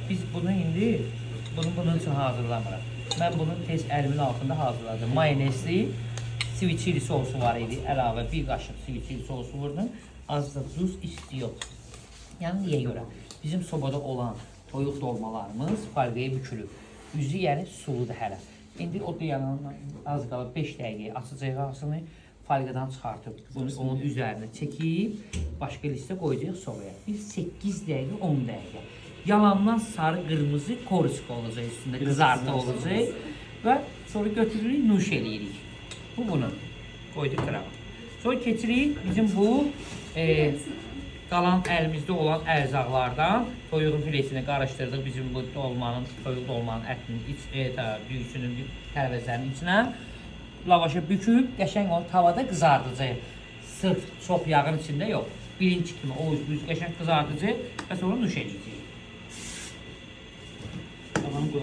Biz bunu indi bunun üçün hazırlamırıq. Mən bunu tez əlimin altında hazırladım. Mayonezli sweet chili sosu var idi. Əlavə bir qaşıq sweet chili sosu vurdum. Az da duz istiyor. Yəni niyə görə? Bizim sobada olan toyuq dolmalarımız folqaya bükülüb. Üzü yəni suludur hələ. İndi o da yanından az qalıb 5 dəqiqəyə açacaq ağzını. Folqadan çıxartıb bunu onun üzərinə çəkib başqa listə qoyacaq sobaya. Bir 8 dəqiqə 10 dəqiqə. Yalandan sarı qırmızı korçka olacaq üstündə, qızartı olacaq və sonra götürürük, nuş eləyirik. Bu bunun. Qoyduq qırağa. Sonra keçirik bizim bu qalan əlimizdə olan ərzaqlardan toyuğun filesini qarışdırdıq. Bizim bu dolmanın, toyuq dolmanın ətinin, düyüsünün, tərvəzlərinin içinə lavaşa büküb, qəşəng onu tavada qızardacaq. Sırf çox yağın içində yox. Birinci kimi o üz qəşəng qızardacaq və sonra nuş edəcək. Tamam, bu